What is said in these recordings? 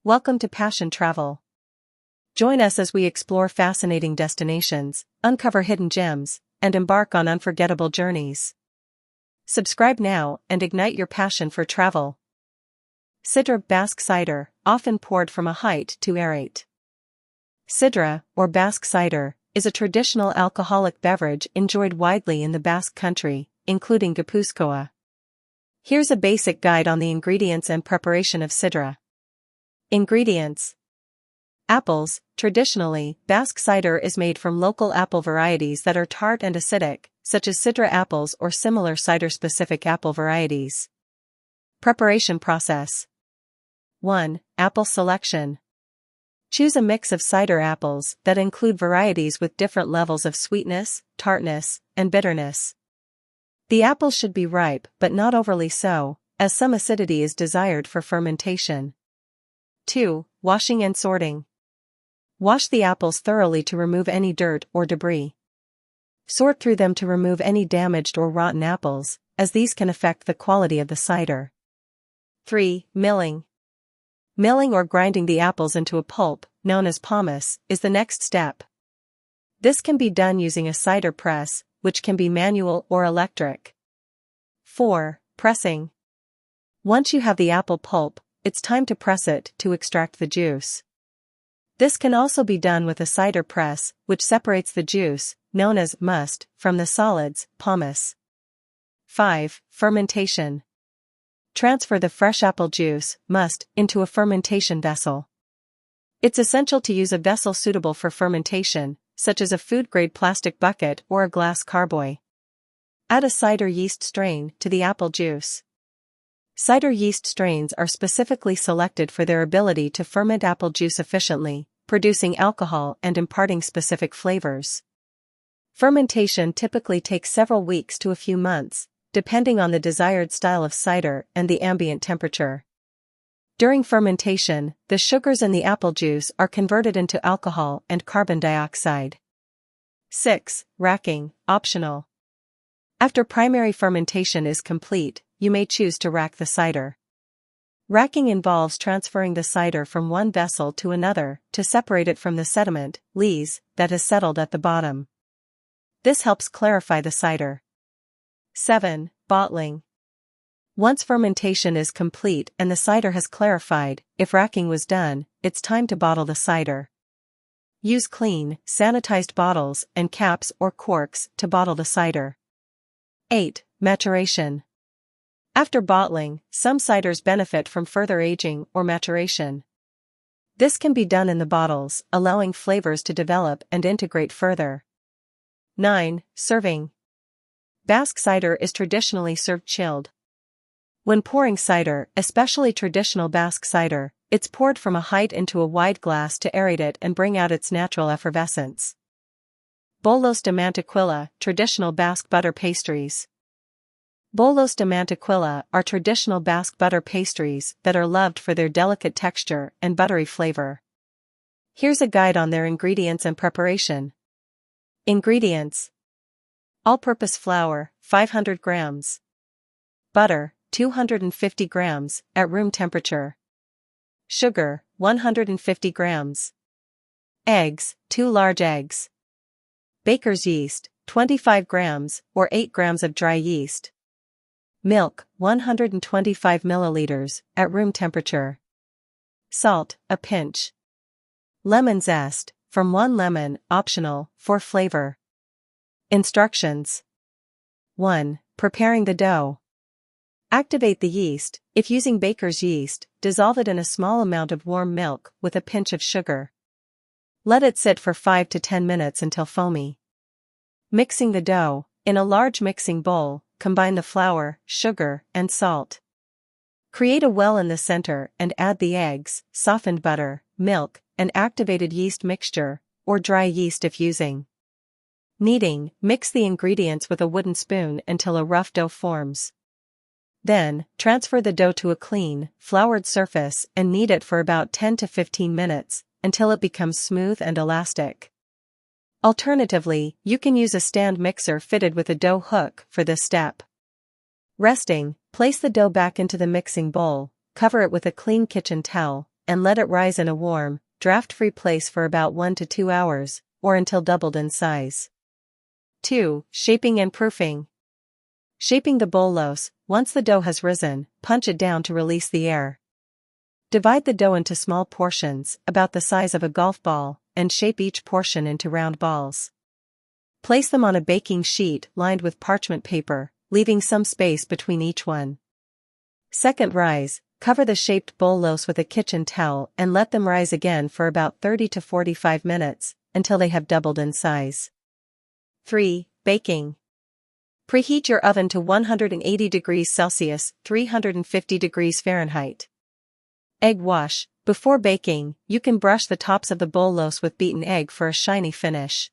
Welcome to Passion Travel. Join us as we explore fascinating destinations, uncover hidden gems, and embark on unforgettable journeys. Subscribe now and ignite your passion for travel. Sidra Basque cider, often poured from a height to aerate. Sidra, or Basque cider, is a traditional alcoholic beverage enjoyed widely in the Basque Country, including Gipuzkoa. Here's a basic guide on the ingredients and preparation of sidra. Ingredients. Apples. Traditionally, Basque cider is made from local apple varieties that are tart and acidic, such as Sidra apples or similar cider-specific apple varieties. Preparation process. 1. Apple selection. Choose a mix of cider apples that include varieties with different levels of sweetness, tartness, and bitterness. The apples should be ripe but not overly so, as some acidity is desired for fermentation. 2. Washing and sorting. Wash the apples thoroughly to remove any dirt or debris. Sort through them to remove any damaged or rotten apples, as these can affect the quality of the cider. 3. Milling. Milling or grinding the apples into a pulp, known as pomace, is the next step. This can be done using a cider press, which can be manual or electric. 4. Pressing. Once you have the apple pulp, it's time to press it to extract the juice. This can also be done with a cider press, which separates the juice, known as must, from the solids, pomace. 5. Fermentation. Transfer the fresh apple juice, must, into a fermentation vessel. It's essential to use a vessel suitable for fermentation, such as a food-grade plastic bucket or a glass carboy. Add a cider yeast strain to the apple juice. Cider yeast strains are specifically selected for their ability to ferment apple juice efficiently, producing alcohol and imparting specific flavors. Fermentation typically takes several weeks to a few months, depending on the desired style of cider and the ambient temperature. During fermentation, the sugars in the apple juice are converted into alcohol and carbon dioxide. 6. Racking, optional. After primary fermentation is complete, you may choose to rack the cider. Racking involves transferring the cider from one vessel to another to separate it from the sediment, lees, that has settled at the bottom. This helps clarify the cider. 7. Bottling. Once fermentation is complete and the cider has clarified, if racking was done, it's time to bottle the cider. Use clean, sanitized bottles and caps or corks to bottle the cider. 8. Maturation. After bottling, some ciders benefit from further aging or maturation. This can be done in the bottles, allowing flavors to develop and integrate further. 9. Serving. Basque cider is traditionally served chilled. When pouring cider, especially traditional Basque cider, it's poured from a height into a wide glass to aerate it and bring out its natural effervescence. Bollos de Mantequilla, traditional Basque butter pastries. Bollos de Mantequilla are traditional Basque butter pastries that are loved for their delicate texture and buttery flavor. Here's a guide on their ingredients and preparation. Ingredients. All-purpose flour, 500 grams. Butter, 250 grams, at room temperature. Sugar, 150 grams. Eggs, 2 large eggs. Baker's yeast, 25 grams, or 8 grams of dry yeast. Milk, 125 milliliters, at room temperature. Salt, a pinch. Lemon zest, from 1 lemon, optional, for flavor. Instructions. 1. Preparing the dough. Activate the yeast. If using baker's yeast, dissolve it in a small amount of warm milk with a pinch of sugar. Let it sit for 5 to 10 minutes until foamy. Mixing the dough. In a large mixing bowl, combine the flour, sugar, and salt. Create a well in the center and add the eggs, softened butter, milk, and activated yeast mixture, or dry yeast if using. Kneading. Mix the ingredients with a wooden spoon until a rough dough forms. Then, transfer the dough to a clean, floured surface and knead it for about 10 to 15 minutes, until it becomes smooth and elastic. Alternatively, you can use a stand mixer fitted with a dough hook for this step. Resting. Place the dough back into the mixing bowl, cover it with a clean kitchen towel, and let it rise in a warm, draft-free place for about 1 to 2 hours, or until doubled in size. 2. Shaping and proofing. Shaping the bollos. Once the dough has risen, punch it down to release the air. Divide the dough into small portions, about the size of a golf ball, and shape each portion into round balls. Place them on a baking sheet lined with parchment paper, leaving some space between each one. Second rise, cover the shaped bollos with a kitchen towel and let them rise again for about 30 to 45 minutes, until they have doubled in size. 3. Baking. Preheat your oven to 180 degrees Celsius, 350 degrees Fahrenheit. Egg wash. Before baking, you can brush the tops of the bollos with beaten egg for a shiny finish.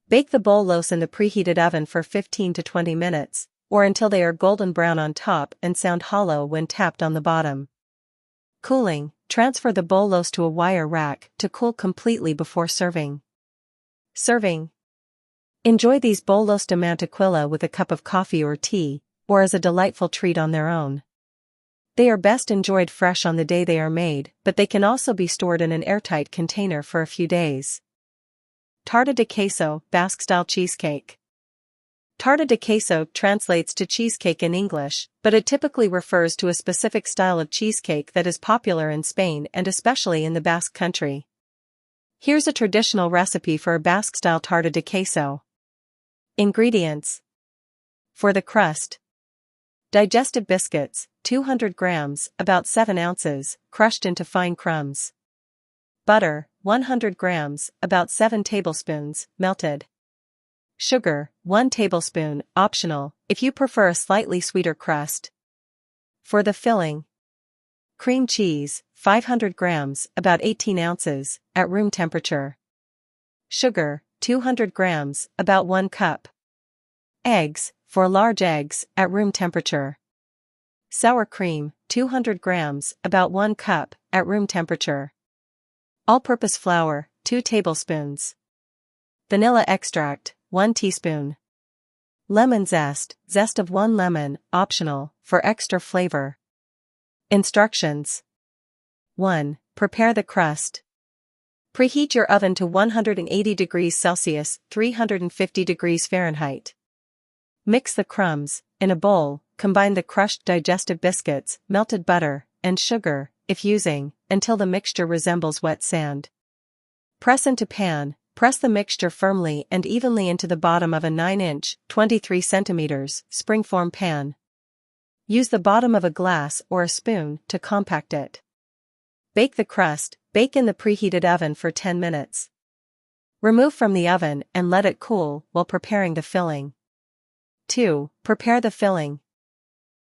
Bake the bollos in the preheated oven for 15 to 20 minutes, or until they are golden brown on top and sound hollow when tapped on the bottom. Cooling. Transfer the bollos to a wire rack to cool completely before serving. Serving. Enjoy these bollos de mantequilla with a cup of coffee or tea, or as a delightful treat on their own. They are best enjoyed fresh on the day they are made, but they can also be stored in an airtight container for a few days. Tarta de Queso, Basque-style cheesecake. Tarta de Queso translates to cheesecake in English, but it typically refers to a specific style of cheesecake that is popular in Spain and especially in the Basque Country. Here's a traditional recipe for a Basque-style tarta de queso. Ingredients. For the crust: digestive biscuits, 200 grams, about 7 ounces, crushed into fine crumbs. Butter, 100 grams, about 7 tablespoons, melted. Sugar, 1 tablespoon, optional, if you prefer a slightly sweeter crust. For the filling: cream cheese, 500 grams, about 18 ounces, at room temperature. Sugar, 200 grams, about 1 cup. Eggs, 4 large eggs, at room temperature. Sour cream, 200 grams, about 1 cup, at room temperature. All-purpose flour, 2 tablespoons. Vanilla extract, 1 teaspoon. Lemon zest, zest of 1 lemon, optional, for extra flavor. Instructions. 1. Prepare the crust. Preheat your oven to 180 degrees Celsius, 350 degrees Fahrenheit. Mix the crumbs. In a bowl, combine the crushed digestive biscuits, melted butter, and sugar, if using, until the mixture resembles wet sand. Press into pan. Press the mixture firmly and evenly into the bottom of a 9-inch, 23 centimeters, springform pan. Use the bottom of a glass or a spoon to compact it. Bake the crust. Bake in the preheated oven for 10 minutes. Remove from the oven and let it cool while preparing the filling. 2. Prepare the filling.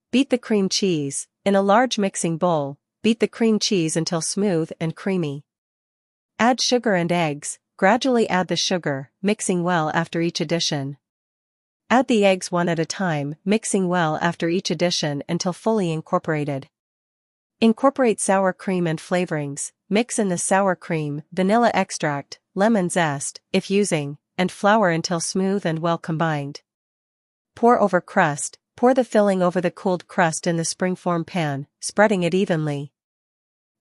Beat the cream cheese. In a large mixing bowl, beat the cream cheese until smooth and creamy. Add sugar and eggs. Gradually add the sugar, mixing well after each addition. Add the eggs one at a time, mixing well after each addition until fully incorporated. Incorporate sour cream and flavorings. Mix in the sour cream, vanilla extract, lemon zest, if using, and flour until smooth and well combined. Pour over crust. Pour the filling over the cooled crust in the springform pan, spreading it evenly.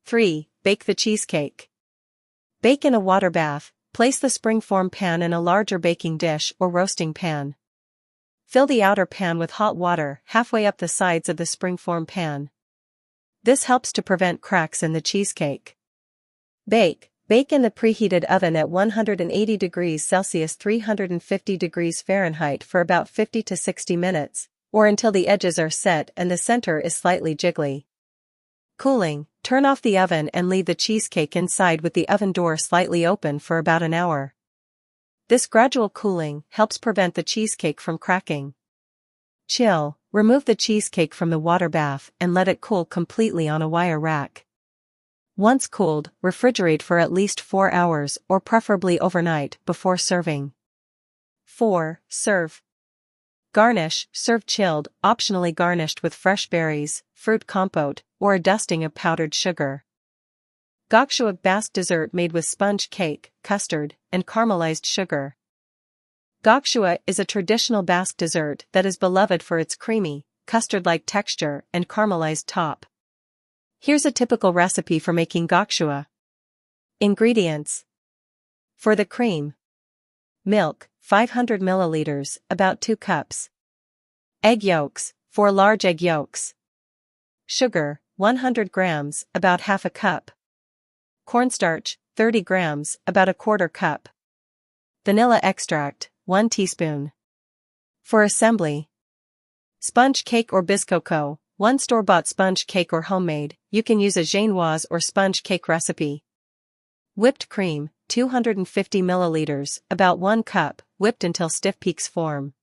3. Bake the cheesecake. Bake in a water bath. Place the springform pan in a larger baking dish or roasting pan. Fill the outer pan with hot water halfway up the sides of the springform pan. This helps to prevent cracks in the cheesecake. Bake. Bake in the preheated oven at 180 degrees Celsius, 350 degrees Fahrenheit for about 50 to 60 minutes, or until the edges are set and the center is slightly jiggly. Cooling. Turn off the oven and leave the cheesecake inside with the oven door slightly open for about an hour. This gradual cooling helps prevent the cheesecake from cracking. Chill. Remove the cheesecake from the water bath and let it cool completely on a wire rack. Once cooled, refrigerate for at least 4 hours or preferably overnight before serving. 4. Serve. Garnish. Serve chilled, optionally garnished with fresh berries, fruit compote, or a dusting of powdered sugar. Goxua, Basque dessert made with sponge cake, custard, and caramelized sugar. Goxua is a traditional Basque dessert that is beloved for its creamy, custard-like texture and caramelized top. Here's a typical recipe for making Goxua. Ingredients. For the cream: milk, 500 milliliters, about 2 cups. Egg yolks, 4 large egg yolks. Sugar, 100 grams, about half a cup. Cornstarch, 30 grams, about a quarter cup. Vanilla extract, 1 teaspoon. For assembly: sponge cake or biscoco, 1 store-bought sponge cake or homemade, you can use a genoise or sponge cake recipe. Whipped cream, 250 milliliters, about 1 cup, whipped until stiff peaks form.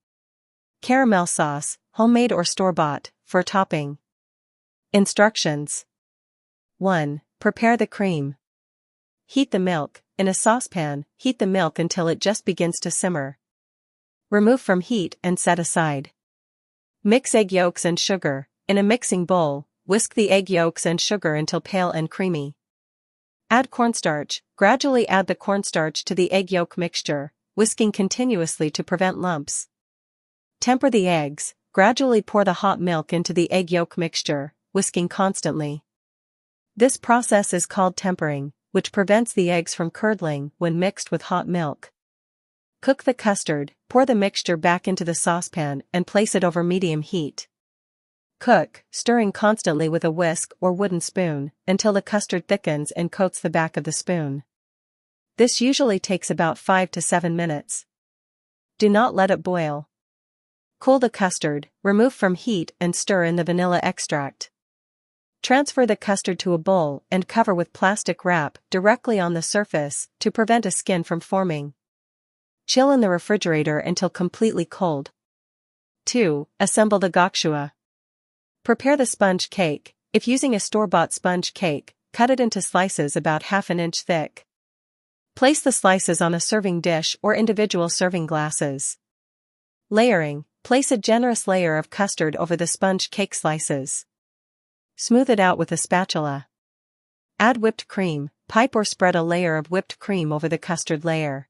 Caramel sauce, homemade or store-bought, for topping. Instructions. 1. Prepare the cream. Heat the milk. In a saucepan, heat the milk until it just begins to simmer. Remove from heat and set aside. Mix egg yolks and sugar. In a mixing bowl, whisk the egg yolks and sugar until pale and creamy. Add cornstarch. Gradually add the cornstarch to the egg yolk mixture, whisking continuously to prevent lumps. Temper the eggs. Gradually pour the hot milk into the egg yolk mixture, whisking constantly. This process is called tempering, which prevents the eggs from curdling when mixed with hot milk. Cook the custard. Pour the mixture back into the saucepan and place it over medium heat. Cook, stirring constantly with a whisk or wooden spoon, until the custard thickens and coats the back of the spoon. This usually takes about 5 to 7 minutes. Do not let it boil. Cool the custard, remove from heat and stir in the vanilla extract. Transfer the custard to a bowl and cover with plastic wrap directly on the surface to prevent a skin from forming. Chill in the refrigerator until completely cold. 2. Assemble the Goxua. Prepare the sponge cake. If using a store-bought sponge cake, cut it into slices about half an inch thick. Place the slices on a serving dish or individual serving glasses. Layering. Place a generous layer of custard over the sponge cake slices. Smooth it out with a spatula. Add whipped cream. Pipe or spread a layer of whipped cream over the custard layer.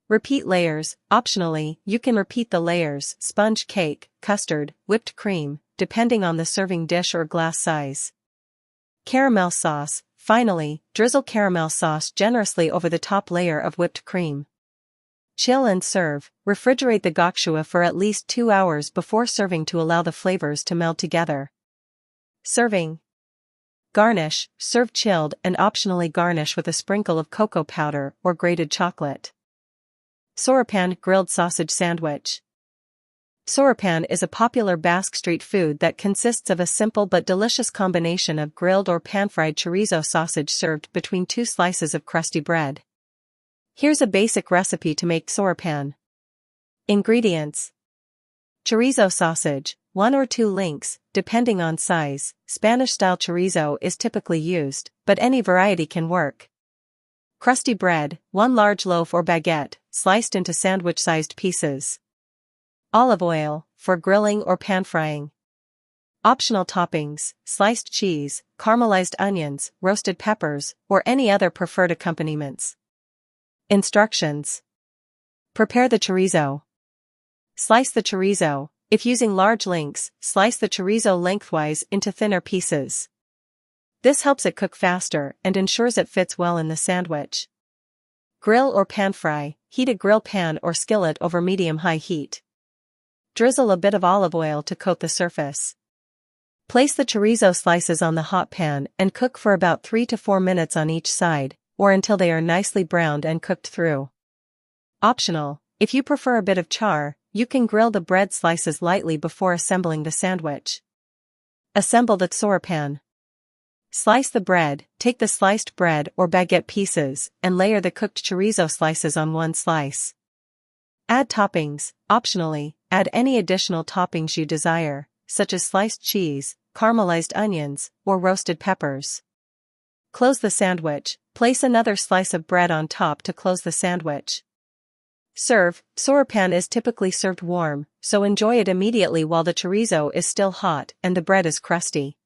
Repeat layers. Optionally, you can repeat the layers: sponge cake, custard, whipped cream, depending on the serving dish or glass size. Caramel sauce. Finally, drizzle caramel sauce generously over the top layer of whipped cream. Chill and serve. Refrigerate the Goxua for at least 2 hours before serving to allow the flavors to meld together. Serving. Garnish. Serve chilled and optionally garnish with a sprinkle of cocoa powder or grated chocolate. Txoripan grilled sausage sandwich. Txoripan is a popular Basque street food that consists of a simple but delicious combination of grilled or pan-fried chorizo sausage served between 2 slices of crusty bread. Here's a basic recipe to make txoripan. Ingredients. Chorizo sausage, 1 or 2 links, depending on size. Spanish-style chorizo is typically used, but any variety can work. Crusty bread, 1 large loaf or baguette, sliced into sandwich-sized pieces. Olive oil, for grilling or pan-frying. Optional toppings: sliced cheese, caramelized onions, roasted peppers, or any other preferred accompaniments. Instructions. Prepare the chorizo. Slice the chorizo. If using large links, slice the chorizo lengthwise into thinner pieces. This helps it cook faster and ensures it fits well in the sandwich. Grill or pan fry. Heat a grill pan or skillet over medium-high heat. Drizzle a bit of olive oil to coat the surface. Place the chorizo slices on the hot pan and cook for about 3 to 4 minutes on each side, or until they are nicely browned and cooked through. Optional: if you prefer a bit of char, you can grill the bread slices lightly before assembling the sandwich. Assemble the txoripan. Slice the bread. Take the sliced bread or baguette pieces and layer the cooked chorizo slices on one slice. Add toppings. Optionally, add any additional toppings you desire, such as sliced cheese, caramelized onions, or roasted peppers. Close the sandwich. Place another slice of bread on top to close the sandwich. Serve. Txoripan is typically served warm, so enjoy it immediately while the chorizo is still hot and the bread is crusty.